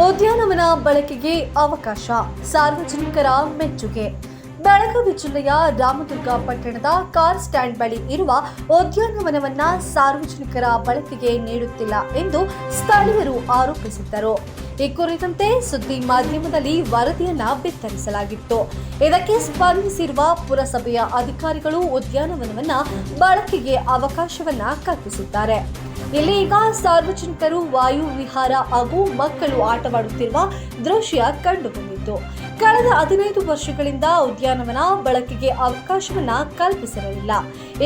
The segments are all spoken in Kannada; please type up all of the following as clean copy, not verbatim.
ಉದ್ಯಾನವನ ಬಳಕೆಗೆ ಅವಕಾಶ, ಸಾರ್ವಜನಿಕರ ಮೆಚ್ಚುಗೆ. ಬೆಳಗಾವಿ ಜಿಲ್ಲೆಯ ರಾಮದುರ್ಗ ಪಟ್ಟಣದ ಕಾರ್ ಸ್ಟ್ಯಾಂಡ್ ಬಳಿ ಇರುವ ಉದ್ಯಾನವನವನ್ನ ಸಾರ್ವಜನಿಕರ ಬಳಕೆಗೆ ನೀಡುತ್ತಿಲ್ಲ ಎಂದು ಸ್ಥಳೀಯರು ಆರೋಪಿಸಿದ್ದರು. ಈ ಕುರಿತಂತೆ ಸುದ್ದಿ ಮಾಧ್ಯಮದಲ್ಲಿ ವರದಿಯನ್ನ ಬಿತ್ತರಿಸಲಾಗಿತ್ತು. ಇದಕ್ಕೆ ಸ್ಪಂದಿಸಿರುವ ಪುರಸಭೆಯ ಅಧಿಕಾರಿಗಳು ಉದ್ಯಾನವನವನ್ನ ಬಳಕೆಗೆ ಅವಕಾಶವನ್ನ ಕಲ್ಪಿಸಿದ್ದಾರೆ. ಇಲ್ಲಿ ಈಗ ಸಾರ್ವಜನಿಕರು ವಾಯು ವಿಹಾರ ಹಾಗೂ ಮಕ್ಕಳು ಆಟವಾಡುತ್ತಿರುವ ದೃಶ್ಯ ಕಂಡುಬಂದಿತ್ತು. ಕಳೆದ 15 ವರ್ಷಗಳಿಂದ ಉದ್ಯಾನವನ ಬಳಕೆಗೆ ಅವಕಾಶವನ್ನ ಕಲ್ಪಿಸಿರಲಿಲ್ಲ.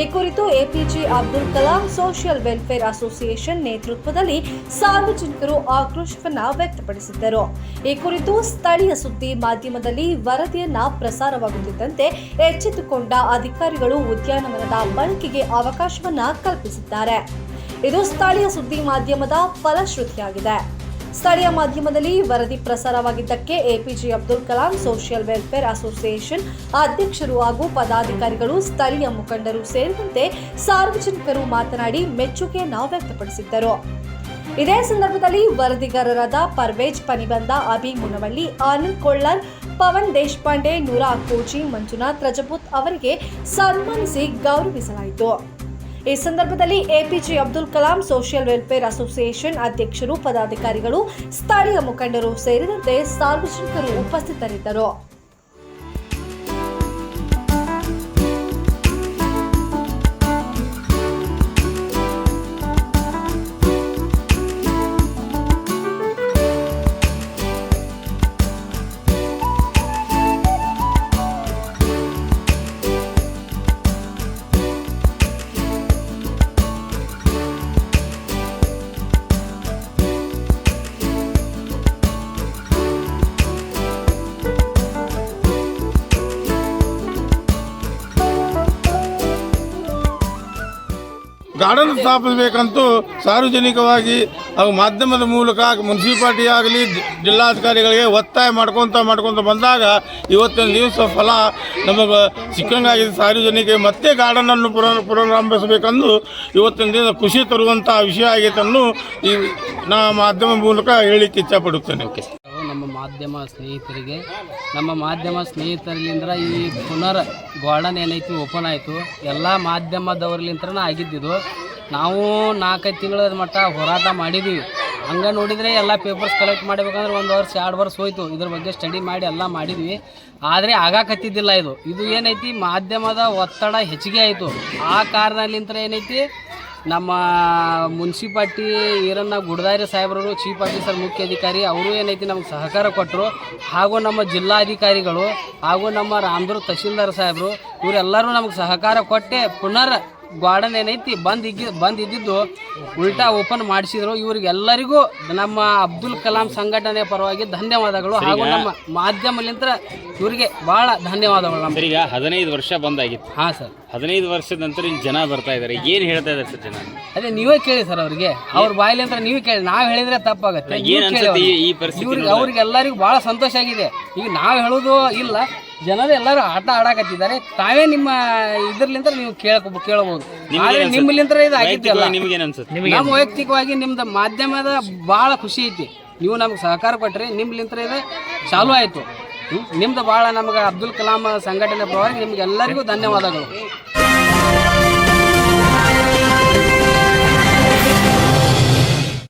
ಈ ಕುರಿತು APJ Abdul Kalam social welfare association ನೇತೃತ್ವದಲ್ಲಿ ಸಾರ್ವಜನಿಕರು ಆಕ್ರೋಶವನ್ನ ವ್ಯಕ್ತಪಡಿಸಿದ್ದರು. ಈ ಕುರಿತು ಸ್ಥಳೀಯ ಸುದ್ದಿ ಮಾಧ್ಯಮದಲ್ಲಿ ವರದಿಯನ್ನ ಪ್ರಸಾರವಾಗುತ್ತಿದ್ದಂತೆ ಎಚ್ಚೆತ್ತುಕೊಂಡ ಅಧಿಕಾರಿಗಳು ಉದ್ಯಾನವನದ ಬಳಕೆಗೆ ಅವಕಾಶವನ್ನ ಕಲ್ಪಿಸಿದ್ದಾರೆ. ಇದು ಸ್ಥಳೀಯ ಸುದ್ದಿ ಮಾಧ್ಯಮದ ಫಲಶ್ರುತಿಯಾಗಿದೆ. ಸ್ಥಳೀಯ ಮಾಧ್ಯಮದಲ್ಲಿ ವರದಿ ಪ್ರಸಾರವಾಗಿದ್ದಕ್ಕೆ A P J Abdul Kalam social welfare association ಅಧ್ಯಕ್ಷರು ಹಾಗೂ ಪದಾಧಿಕಾರಿಗಳು, ಸ್ಥಳೀಯ ಮುಖಂಡರು ಸೇರಿದಂತೆ ಸಾರ್ವಜನಿಕರು ಮಾತನಾಡಿ ಮೆಚ್ಚುಗೆಯನ್ನು ವ್ಯಕ್ತಪಡಿಸಿದ್ದರು. ಇದೇ ಸಂದರ್ಭದಲ್ಲಿ ವರದಿಗಾರರಾದ ಪರ್ವೇಜ್ ಪನಿಬಂದ, ಅಭಿ ಮುನವಳ್ಳಿ, ಆನಂದ್ ಕೊಳ್ಳರ್, ಪವನ್ ದೇಶಪಾಂಡೆ, ನೂರಾ ಅಕ್ಕೋಜಿ, ಮಂಜುನಾಥ್ ರಜಪೂತ್ ಅವರಿಗೆ ಸನ್ಮಾನಿಸಿ ಗೌರವಿಸಲಾಯಿತು. ಈ ಸಂದರ್ಭದಲ್ಲಿ APJ Abdul Kalam social welfare association ಅಧ್ಯಕ್ಷರು, ಪದಾಧಿಕಾರಿಗಳು, ಸ್ಥಳೀಯ ಮುಖಂಡರು ಸೇರಿದಂತೆ ಸಾರ್ವಜನಿಕರು ಉಪಸ್ಥಿತರಿದ್ದರು. ಗಾರ್ಡನ್ ಸ್ಥಾಪಿಸಬೇಕಂತೂ ಸಾರ್ವಜನಿಕವಾಗಿ ಹಾಗೂ ಮಾಧ್ಯಮದ ಮೂಲಕ ಮುನ್ಸಿಪಾಲ್ಟಿ ಆಗಲಿ ಜಿಲ್ಲಾಧಿಕಾರಿಗಳಿಗೆ ಒತ್ತಾಯ ಮಾಡ್ಕೊತ ಬಂದಾಗ ಇವತ್ತಿನ ದಿವಸ ಫಲ ನಮಗೆ ಸಿಕ್ಕಂಗಾಗಿದೆ. ಸಾರ್ವಜನಿಕ ಮತ್ತೆ ಗಾರ್ಡನನ್ನು ಪ್ರಾರಂಭಿಸಬೇಕೆಂದು ಇವತ್ತಿನ ದಿವಸ ಖುಷಿ ತರುವಂಥ ವಿಷಯ ಆಗೈತನ್ನು ಈ ನಾ ಮಾಧ್ಯಮ ಮೂಲಕ ಹೇಳಲಿಕ್ಕೆ ಇಚ್ಛಪಡುತ್ತೇನೆ. ನಮ್ಮ ಮಾಧ್ಯಮ ಸ್ನೇಹಿತರಿಂದ ಈ ಪುನರ್ ಗಾರ್ಡನ್ ಏನೈತಿ ಓಪನ್ ಆಯಿತು. ಎಲ್ಲ ಮಾಧ್ಯಮದವ್ರಲಿಂತ್ರನ ಆಗಿದ್ದಿದ್ದು. ನಾವು 4-5 ತಿಂಗಳ ಮಟ್ಟ ಹೋರಾಟ ಮಾಡಿದ್ದೀವಿ. ಹಂಗೆ ನೋಡಿದರೆ ಎಲ್ಲ ಪೇಪರ್ಸ್ ಕಲೆಕ್ಟ್ ಮಾಡಬೇಕಂದ್ರೆ 1 ವರ್ಷ 2 ವರ್ಷ ಹೋಯ್ತು. ಇದ್ರ ಬಗ್ಗೆ ಸ್ಟಡಿ ಮಾಡಿ ಎಲ್ಲ ಮಾಡಿದ್ವಿ. ಆದರೆ ಆಗಾಕತ್ತಿದ್ದಿಲ್ಲ. ಇದು ಏನೈತಿ ಮಾಧ್ಯಮದ ಒತ್ತಡ ಹೆಚ್ಚಿಗೆ ಆಯಿತು. ಆ ಕಾರಣಲಿಂತ್ರ ಏನೈತಿ ನಮ್ಮ ಮುನ್ಸಿಪಾಲ್ಟಿ ಈರಣ್ಣ ಗುಡದಾರಿ ಸಾಹೇಬರು, ಚೀಫ್ ಆಫೀಸರ್ ಮುಖ್ಯ ಅಧಿಕಾರಿ ಅವರು ಏನೈತಿ ನಮಗೆ ಸಹಕಾರ ಕೊಟ್ಟರು. ಹಾಗೂ ನಮ್ಮ ಜಿಲ್ಲಾಧಿಕಾರಿಗಳು ಹಾಗೂ ನಮ್ಮ ರಾಮದುರ್ಗ ತಹಶೀಲ್ದಾರ್ ಸಾಹೇಬರು ಇವರೆಲ್ಲರೂ ನಮಗೆ ಸಹಕಾರ ಕೊಟ್ಟೆ ಪುನರ್ ಗಾರ್ಡನ್ ಏನೈತಿ ಬಂದಿದ್ದು ಉಲ್ಟಾ ಓಪನ್ ಮಾಡಿಸಿದ್ರು. ಇವರಿಗೆಲ್ಲರಿಗೂ ನಮ್ಮ ಅಬ್ದುಲ್ ಕಲಾಂ ಸಂಘಟನೆ ಪರವಾಗಿ ಧನ್ಯವಾದಗಳು. ಹಾಗೂ ನಮ್ಮ ಮಾಧ್ಯಮಲಿಂತ್ರ ಇವರಿಗೆ ಭಾಳ ಧನ್ಯವಾದಗಳು. ಈಗ 15 ವರ್ಷ ಬಂದಾಗಿತ್ತು. ಹಾಂ ಸರ್, 15 ವರ್ಷದ ನಂತರ ಜನ ಬರ್ತಾ ಇದ್ದಾರೆ. ಏನು ಹೇಳ್ತಾ ಇದ್ದಾರೆ ಸರ್ ಜನ? ಅದೇ ನೀವೇ ಕೇಳಿ ಸರ್, ಅವ್ರಿಗೆ ಅವ್ರ ಬಾಯಿಲಿಂತ್ರ ನೀವೇ ಕೇಳಿ. ನಾವು ಹೇಳಿದ್ರೆ ತಪ್ಪಾಗತ್ತೆ. ಅವ್ರಿಗೆಲ್ಲರಿಗೂ ಭಾಳ ಸಂತೋಷ ಆಗಿದೆ. ಈಗ ನಾವು ಹೇಳೋದು ಇಲ್ಲ, ಜನರು ಎಲ್ಲರೂ ಆಟ ಆಡಕತ್ತಿದ್ದಾರೆ. ತಾವೇ ನಿಮ್ಮ ಇದ್ರಲಿಂದ ನೀವು ಕೇಳಬಹುದು. ನಿಮ್ಮಲಿಂತ್ರ ಇದು ಆಗಿದ್ದಲ್ಲ. ನಮ್ಮ ವೈಯಕ್ತಿಕವಾಗಿ ನಿಮ್ದು ಮಾಧ್ಯಮದ ಭಾಳ ಖುಷಿ ಐತಿ. ನೀವು ನಮ್ಗೆ ಸಹಕಾರ ಕೊಟ್ಟರೆ ನಿಮ್ಮಲಿಂತ್ರ ಇದು ಚಾಲು ಆಯಿತು. ನಿಮ್ದು ಭಾಳ ನಮ್ಗೆ ಅಬ್ದುಲ್ ಕಲಾಂ ಸಂಘಟನೆ ಪರವಾಗಿ ನಿಮ್ಗೆಲ್ಲರಿಗೂ ಧನ್ಯವಾದಗಳು.